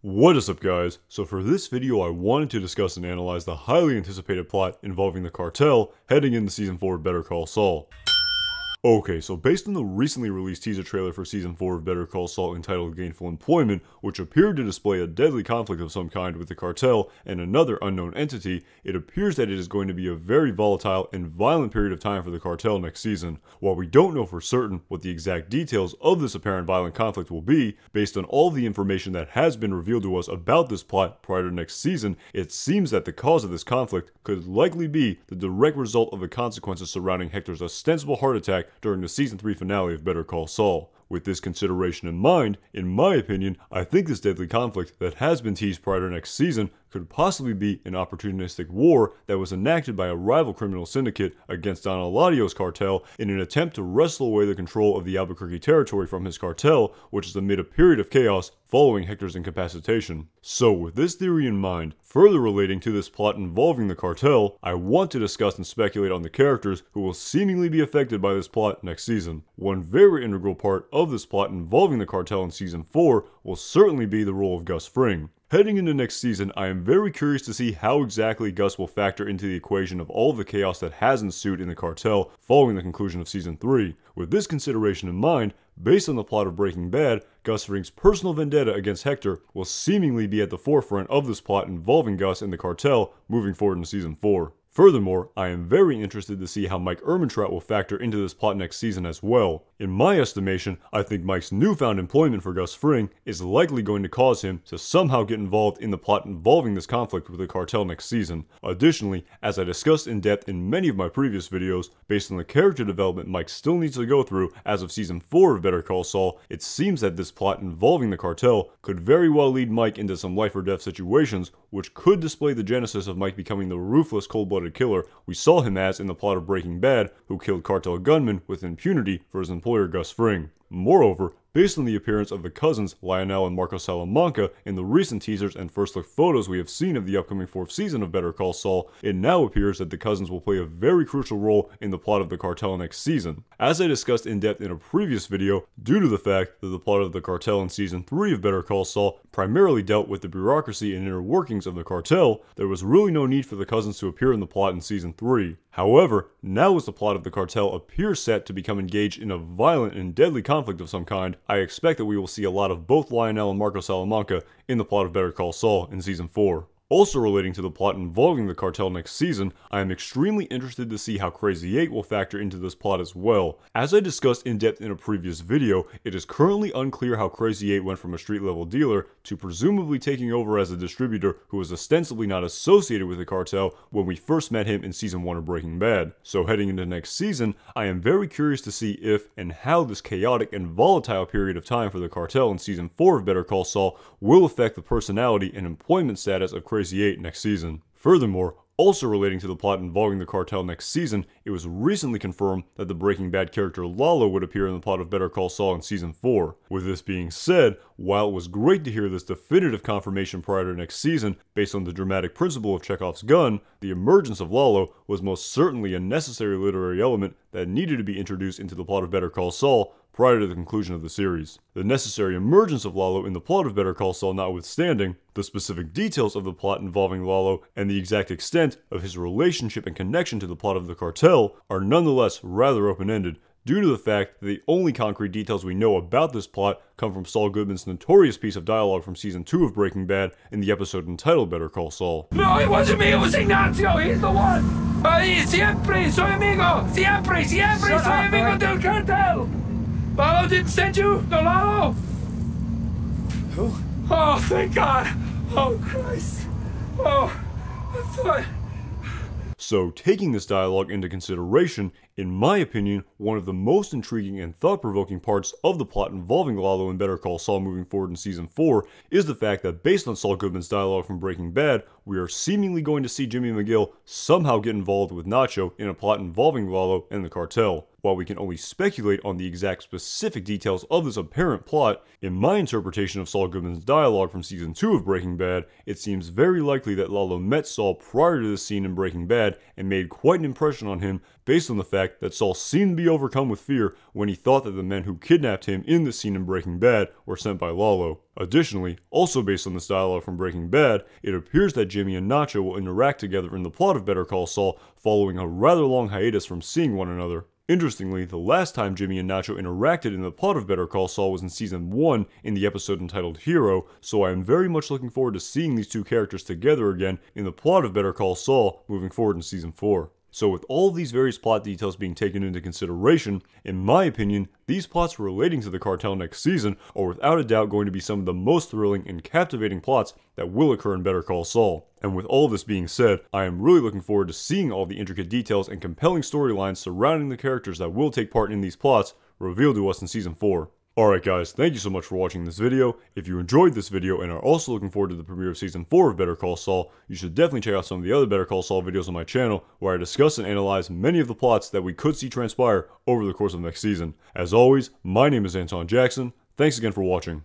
What is up, guys? So for this video I wanted to discuss and analyze the highly anticipated plot involving the cartel heading into season 4 of Better Call Saul. Okay, so based on the recently released teaser trailer for season 4 of Better Call Saul entitled Gainful Employment, which appeared to display a deadly conflict of some kind with the cartel and another unknown entity, it appears that it is going to be a very volatile and violent period of time for the cartel next season. While we don't know for certain what the exact details of this apparent violent conflict will be, based on all the information that has been revealed to us about this plot prior to next season, it seems that the cause of this conflict could likely be the direct result of the consequences surrounding Hector's ostensible heart attack during the season 3 finale of Better Call Saul. With this consideration in mind, in my opinion, I think this deadly conflict that has been teased prior to next season could possibly be an opportunistic war that was enacted by a rival criminal syndicate against Don Eladio's cartel in an attempt to wrestle away the control of the Albuquerque territory from his cartel, which is amid a period of chaos following Hector's incapacitation. So with this theory in mind, further relating to this plot involving the cartel, I want to discuss and speculate on the characters who will seemingly be affected by this plot next season. One very integral part of this plot involving the cartel in season 4 will certainly be the role of Gus Fring. Heading into next season, I am very curious to see how exactly Gus will factor into the equation of all of the chaos that has ensued in the cartel following the conclusion of season 3. With this consideration in mind, based on the plot of Breaking Bad, Gus Fring's personal vendetta against Hector will seemingly be at the forefront of this plot involving Gus and the cartel moving forward in season 4. Furthermore, I am very interested to see how Mike Ehrmantraut will factor into this plot next season as well. In my estimation, I think Mike's newfound employment for Gus Fring is likely going to cause him to somehow get involved in the plot involving this conflict with the cartel next season. Additionally, as I discussed in depth in many of my previous videos, based on the character development Mike still needs to go through as of season 4 of Better Call Saul, it seems that this plot involving the cartel could very well lead Mike into some life or death situations, which could display the genesis of Mike becoming the ruthless, cold-blooded killer we saw him as in the plot of Breaking Bad, who killed cartel gunmen with impunity for his employer Gus Fring. Moreover, based on the appearance of the cousins Lionel and Marco Salamanca in the recent teasers and first look photos we have seen of the upcoming 4th season of Better Call Saul, it now appears that the cousins will play a very crucial role in the plot of the cartel next season. As I discussed in depth in a previous video, due to the fact that the plot of the cartel in season 3 of Better Call Saul primarily dealt with the bureaucracy and inner workings of the cartel, there was really no need for the cousins to appear in the plot in season 3. However, now as the plot of the cartel appears set to become engaged in a violent and deadly conflict of some kind, I expect that we will see a lot of both Lionel and Marco Salamanca in the plot of Better Call Saul in season 4. Also relating to the plot involving the cartel next season, I am extremely interested to see how Crazy 8 will factor into this plot as well. As I discussed in depth in a previous video, it is currently unclear how Crazy 8 went from a street level dealer to presumably taking over as a distributor who was ostensibly not associated with the cartel when we first met him in season 1 of Breaking Bad. So heading into next season, I am very curious to see if and how this chaotic and volatile period of time for the cartel in season 4 of Better Call Saul will affect the personality and employment status of Crazy 8 next season. Furthermore, also relating to the plot involving the cartel next season, it was recently confirmed that the Breaking Bad character Lalo would appear in the plot of Better Call Saul in season 4. With this being said, while it was great to hear this definitive confirmation prior to next season based on the dramatic principle of Chekhov's gun, the emergence of Lalo was most certainly a necessary literary element that needed to be introduced into the plot of Better Call Saul prior to the conclusion of the series. The necessary emergence of Lalo in the plot of Better Call Saul notwithstanding, the specific details of the plot involving Lalo and the exact extent of his relationship and connection to the plot of the cartel are nonetheless rather open-ended, due to the fact that the only concrete details we know about this plot come from Saul Goodman's notorious piece of dialogue from season 2 of Breaking Bad in the episode entitled Better Call Saul. No, it wasn't me, it was Ignacio, he's the one! Siempre soy amigo! Siempre soy amigo del cartel! Lalo didn't send you? No, Lalo? Who? Oh, thank God! Oh, Christ! Oh, I thought... So, taking this dialogue into consideration, in my opinion, one of the most intriguing and thought-provoking parts of the plot involving Lalo and Better Call Saul moving forward in season 4 is the fact that based on Saul Goodman's dialogue from Breaking Bad, we are seemingly going to see Jimmy McGill somehow get involved with Nacho in a plot involving Lalo and the cartel. while we can only speculate on the exact specific details of this apparent plot, in my interpretation of Saul Goodman's dialogue from season 2 of Breaking Bad, it seems very likely that Lalo met Saul prior to this scene in Breaking Bad and made quite an impression on him based on the fact that Saul seemed to be overcome with fear when he thought that the men who kidnapped him in this scene in Breaking Bad were sent by Lalo. Additionally, also based on this dialogue from Breaking Bad, it appears that Jimmy and Nacho will interact together in the plot of Better Call Saul following a rather long hiatus from seeing one another. Interestingly, the last time Jimmy and Nacho interacted in the plot of Better Call Saul was in season 1 in the episode entitled Hero, so I am very much looking forward to seeing these two characters together again in the plot of Better Call Saul moving forward in season 4. So with all of these various plot details being taken into consideration, in my opinion, these plots relating to the cartel next season are without a doubt going to be some of the most thrilling and captivating plots that will occur in Better Call Saul. And with all this being said, I am really looking forward to seeing all the intricate details and compelling storylines surrounding the characters that will take part in these plots revealed to us in season 4. Alright guys, thank you so much for watching this video. If you enjoyed this video and are also looking forward to the premiere of Season 4 of Better Call Saul, you should definitely check out some of the other Better Call Saul videos on my channel, where I discuss and analyze many of the plots that we could see transpire over the course of next season. As always, my name is Anton Jackson. Thanks again for watching.